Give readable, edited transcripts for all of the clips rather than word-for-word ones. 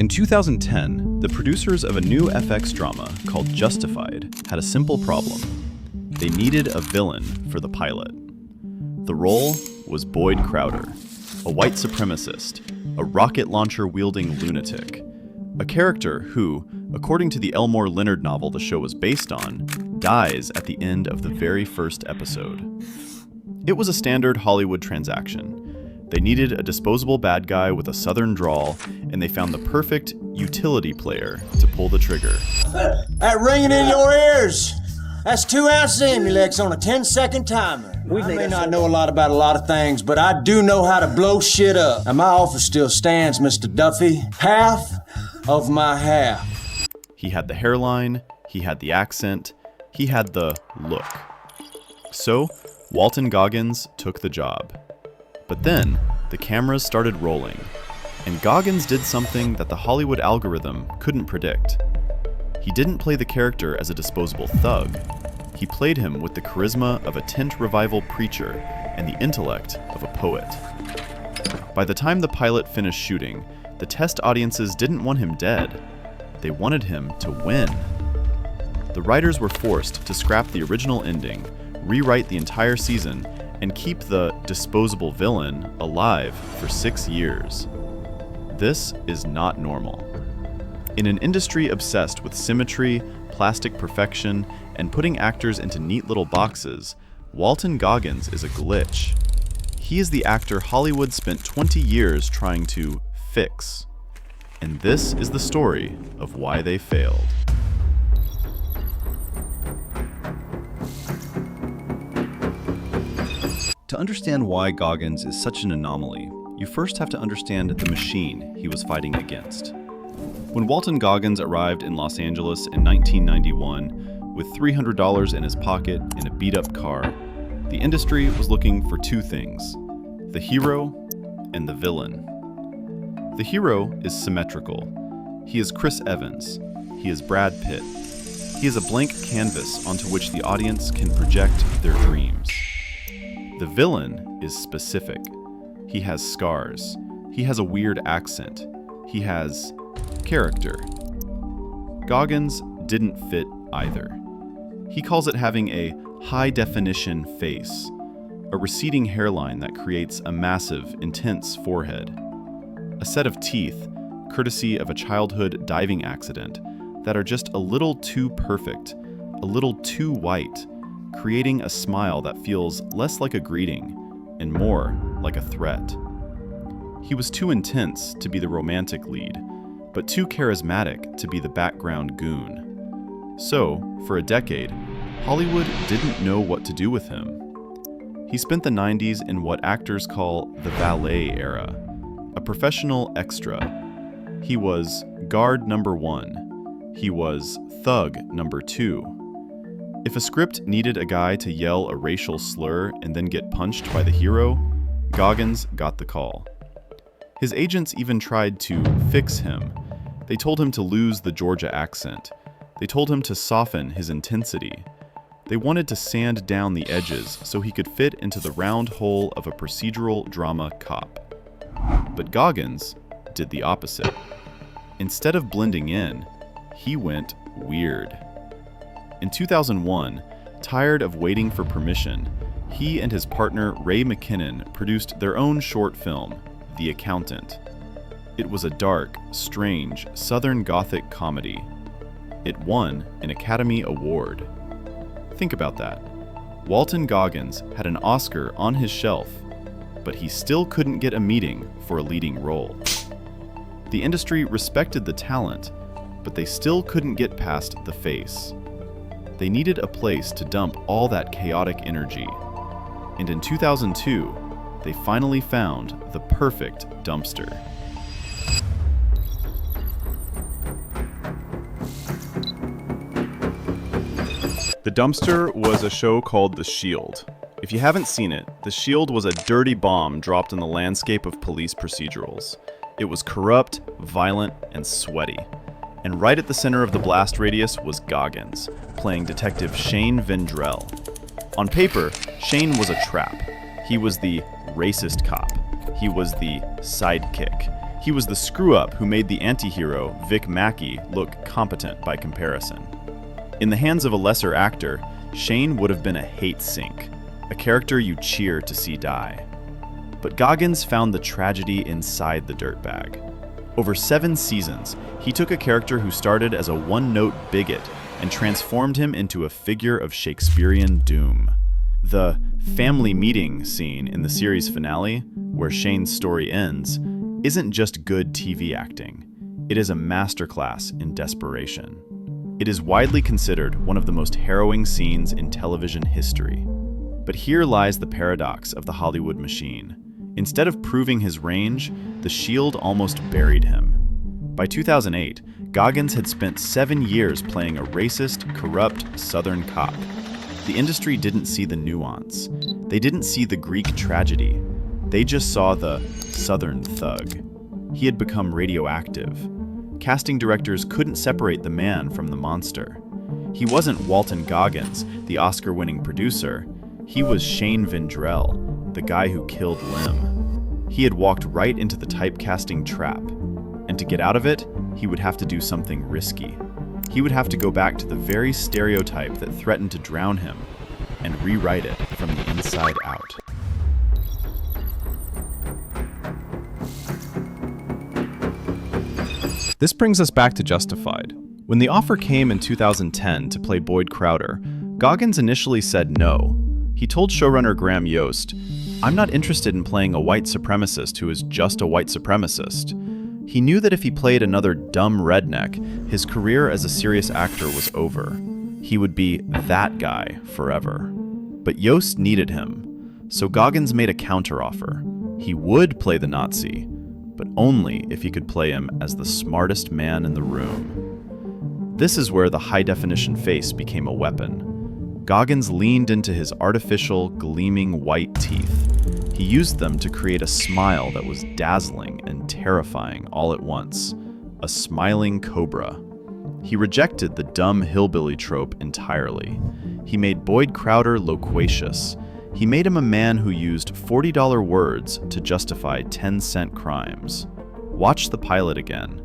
In 2010, the producers of a new FX drama called Justified had a simple problem. They needed a villain for the pilot. The role was Boyd Crowder, a white supremacist, a rocket launcher-wielding lunatic, a character who, according to the Elmore Leonard novel the show was based on, dies at the end of the very first episode. It was a standard Hollywood transaction. They needed a disposable bad guy with a southern drawl, and they found the perfect utility player to pull the trigger. That ringing in your ears, that's 2 ounces of Emulex on a 10-second timer. I may not know a lot about a lot of things, but I do know how to blow shit up. And my offer still stands, Mr. Duffy. Half of my half. He had the hairline, he had the accent, he had the look. So, Walton Goggins took the job. But then, the cameras started rolling, and Goggins did something that the Hollywood algorithm couldn't predict. He didn't play the character as a disposable thug. He played him with the charisma of a tent revival preacher and the intellect of a poet. By the time the pilot finished shooting, the test audiences didn't want him dead. They wanted him to win. The writers were forced to scrap the original ending, rewrite the entire season, and keep the disposable villain alive for 6 years. This is not normal. In an industry obsessed with symmetry, plastic perfection, and putting actors into neat little boxes, Walton Goggins is a glitch. He is the actor Hollywood spent 20 years trying to fix. And this is the story of why they failed. To understand why Goggins is such an anomaly, you first have to understand the machine he was fighting against. When Walton Goggins arrived in Los Angeles in 1991 with $300 in his pocket and a beat-up car, the industry was looking for 2 things: the hero and the villain. The hero is symmetrical. He is Chris Evans. He is Brad Pitt. He is a blank canvas onto which the audience can project their dreams. The villain is specific. He has scars. He has a weird accent. He has character. Goggins didn't fit either. He calls it having a high-definition face, a receding hairline that creates a massive, intense forehead, a set of teeth, courtesy of a childhood diving accident, that are just a little too perfect, a little too white, creating a smile that feels less like a greeting and more like a threat. He was too intense to be the romantic lead, but too charismatic to be the background goon. So, for a decade, Hollywood didn't know what to do with him. He spent the 90s in what actors call the valet era, a professional extra. He was guard number 1. He was thug number 2. If a script needed a guy to yell a racial slur and then get punched by the hero, Goggins got the call. His agents even tried to fix him. They told him to lose the Georgia accent. They told him to soften his intensity. They wanted to sand down the edges so he could fit into the round hole of a procedural drama cop. But Goggins did the opposite. Instead of blending in, he went weird. In 2001, tired of waiting for permission, he and his partner Ray McKinnon produced their own short film, The Accountant. It was a dark, strange, Southern Gothic comedy. It won an Academy Award. Think about that. Walton Goggins had an Oscar on his shelf, but he still couldn't get a meeting for a leading role. The industry respected the talent, but they still couldn't get past the face. They needed a place to dump all that chaotic energy. And in 2002, they finally found the perfect dumpster. The Dumpster was a show called The Shield. If you haven't seen it, The Shield was a dirty bomb dropped in the landscape of police procedurals. It was corrupt, violent, and sweaty. And right at the center of the blast radius was Goggins, playing Detective Shane Vendrell. On paper, Shane was a trap. He was the racist cop. He was the sidekick. He was the screw-up who made the anti-hero, Vic Mackey, look competent by comparison. In the hands of a lesser actor, Shane would have been a hate sink, a character you cheer to see die. But Goggins found the tragedy inside the dirtbag. Over 7 seasons, he took a character who started as a one-note bigot and transformed him into a figure of Shakespearean doom. The family meeting scene in the series finale, where Shane's story ends, isn't just good TV acting. It is a masterclass in desperation. It is widely considered one of the most harrowing scenes in television history. But here lies the paradox of the Hollywood machine. Instead of proving his range, the Shield almost buried him. By 2008, Goggins had spent 7 years playing a racist, corrupt Southern cop. The industry didn't see the nuance. They didn't see the Greek tragedy. They just saw the Southern thug. He had become radioactive. Casting directors couldn't separate the man from the monster. He wasn't Walton Goggins, the Oscar-winning producer. He was Shane Vendrell, the guy who killed Lim. He had walked right into the typecasting trap. And to get out of it, he would have to do something risky. He would have to go back to the very stereotype that threatened to drown him and rewrite it from the inside out. This brings us back to Justified. When the offer came in 2010 to play Boyd Crowder, Goggins initially said no. He told showrunner Graham Yost, "I'm not interested in playing a white supremacist who is just a white supremacist." He knew that if he played another dumb redneck, his career as a serious actor was over. He would be that guy forever. But Yost needed him, so Goggins made a counteroffer. He would play the Nazi, but only if he could play him as the smartest man in the room. This is where the high-definition face became a weapon. Goggins leaned into his artificial, gleaming white teeth. He used them to create a smile that was dazzling and terrifying all at once, a smiling cobra. He rejected the dumb hillbilly trope entirely. He made Boyd Crowder loquacious. He made him a man who used $40 words to justify 10-cent crimes. Watch the pilot again.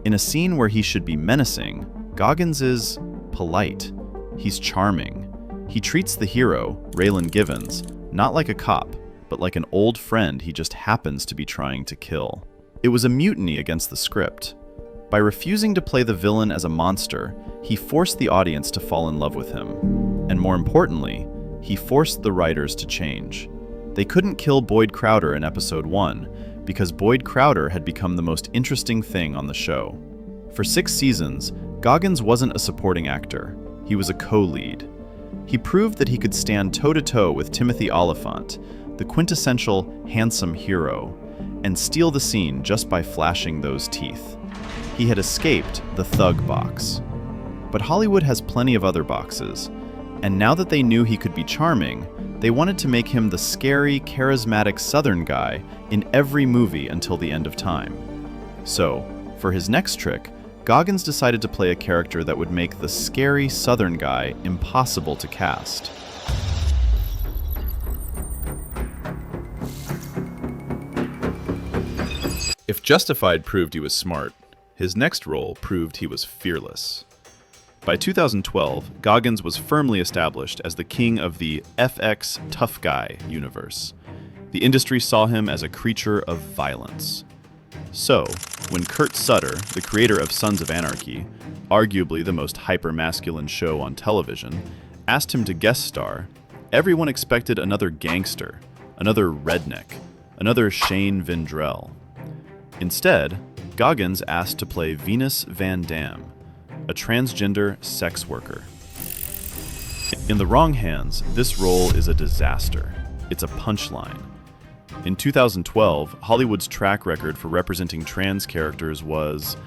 In a scene where he should be menacing, Goggins is polite. He's charming. He treats the hero, Raylan Givens, not like a cop, but like an old friend he just happens to be trying to kill. It was a mutiny against the script. By refusing to play the villain as a monster, he forced the audience to fall in love with him. And more importantly, he forced the writers to change. They couldn't kill Boyd Crowder in episode 1 because Boyd Crowder had become the most interesting thing on the show. For 6 seasons, Goggins wasn't a supporting actor. He was a co-lead. He proved that he could stand toe-to-toe with Timothy Olyphant, the quintessential handsome hero, and steal the scene just by flashing those teeth. He had escaped the thug box. But Hollywood has plenty of other boxes, and now that they knew he could be charming, they wanted to make him the scary, charismatic Southern guy in every movie until the end of time. So, for his next trick, Goggins decided to play a character that would make the scary Southern guy impossible to cast. If Justified proved he was smart, his next role proved he was fearless. By 2012, Goggins was firmly established as the king of the FX tough guy universe. The industry saw him as a creature of violence. So, when Kurt Sutter, the creator of Sons of Anarchy, arguably the most hyper-masculine show on television, asked him to guest star, everyone expected another gangster, another redneck, another Shane Vendrell. Instead, Goggins asked to play Venus Van Dam, a transgender sex worker. In the wrong hands, this role is a disaster. It's a punchline. In 2012, Hollywood's track record for representing trans characters was,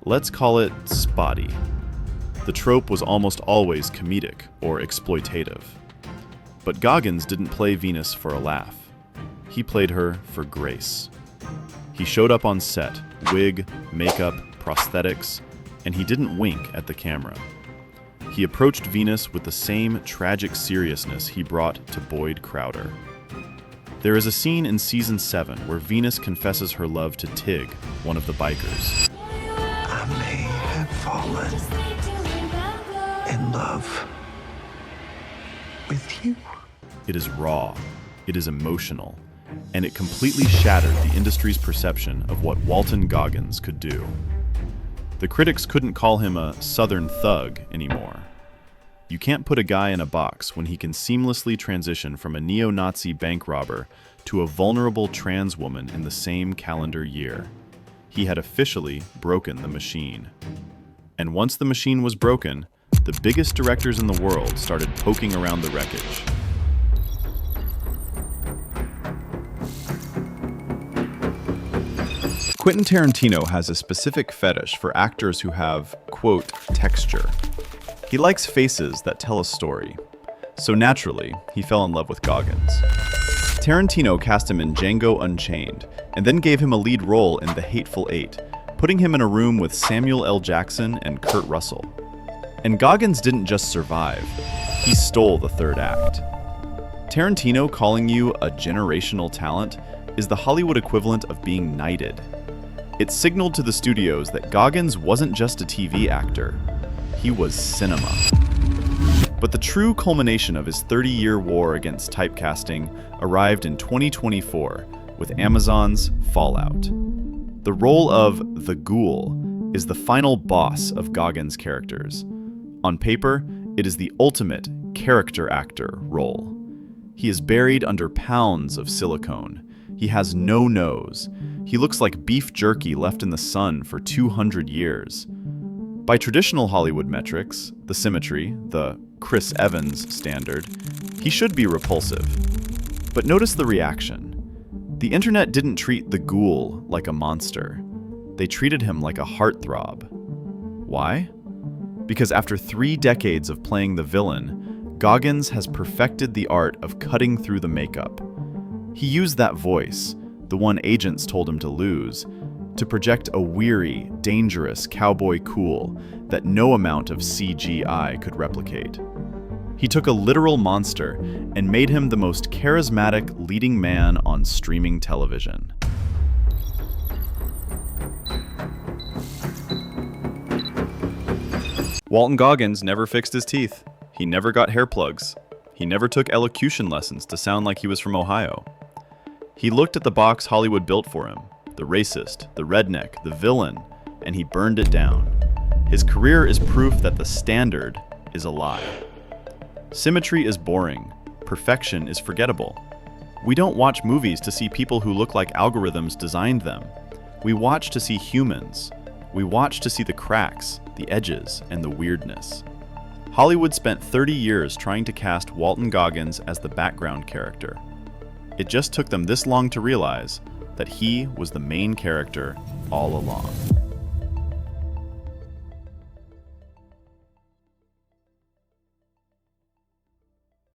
let's call it, spotty. The trope was almost always comedic or exploitative. But Goggins didn't play Venus for a laugh. He played her for grace. He showed up on set, wig, makeup, prosthetics, and he didn't wink at the camera. He approached Venus with the same tragic seriousness he brought to Boyd Crowder. There is a scene in season 7 where Venus confesses her love to Tig, one of the bikers. I may have fallen in love with you. It is raw, it is emotional, and it completely shattered the industry's perception of what Walton Goggins could do. The critics couldn't call him a Southern thug anymore. You can't put a guy in a box when he can seamlessly transition from a neo-Nazi bank robber to a vulnerable trans woman in the same calendar year. He had officially broken the machine. And once the machine was broken, the biggest directors in the world started poking around the wreckage. Quentin Tarantino has a specific fetish for actors who have, quote, texture. He likes faces that tell a story. So naturally, he fell in love with Goggins. Tarantino cast him in Django Unchained, and then gave him a lead role in The Hateful Eight, putting him in a room with Samuel L. Jackson and Kurt Russell. And Goggins didn't just survive, he stole the third act. Tarantino calling you a generational talent is the Hollywood equivalent of being knighted. It signaled to the studios that Goggins wasn't just a TV actor, he was cinema. But the true culmination of his 30-year war against typecasting arrived in 2024 with Amazon's Fallout. The role of the Ghoul is the final boss of Goggins' characters. On paper, it is the ultimate character actor role. He is buried under pounds of silicone. He has no nose. He looks like beef jerky left in the sun for 200 years. By traditional Hollywood metrics, the symmetry, the Chris Evans standard, he should be repulsive. But notice the reaction. The internet didn't treat the Ghoul like a monster. They treated him like a heartthrob. Why? Because after 3 decades of playing the villain, Goggins has perfected the art of cutting through the makeup. He used that voice, the one agents told him to lose, to project a weary, dangerous cowboy cool that no amount of CGI could replicate. He took a literal monster and made him the most charismatic leading man on streaming television. Walton Goggins never fixed his teeth. He never got hair plugs. He never took elocution lessons to sound like he was from Ohio. He looked at the box Hollywood built for him, the racist, the redneck, the villain, and he burned it down. His career is proof that the standard is a lie. Symmetry is boring. Perfection is forgettable. We don't watch movies to see people who look like algorithms designed them. We watch to see humans. We watch to see the cracks, the edges, and the weirdness. Hollywood spent 30 years trying to cast Walton Goggins as the background character. It just took them this long to realize that he was the main character all along.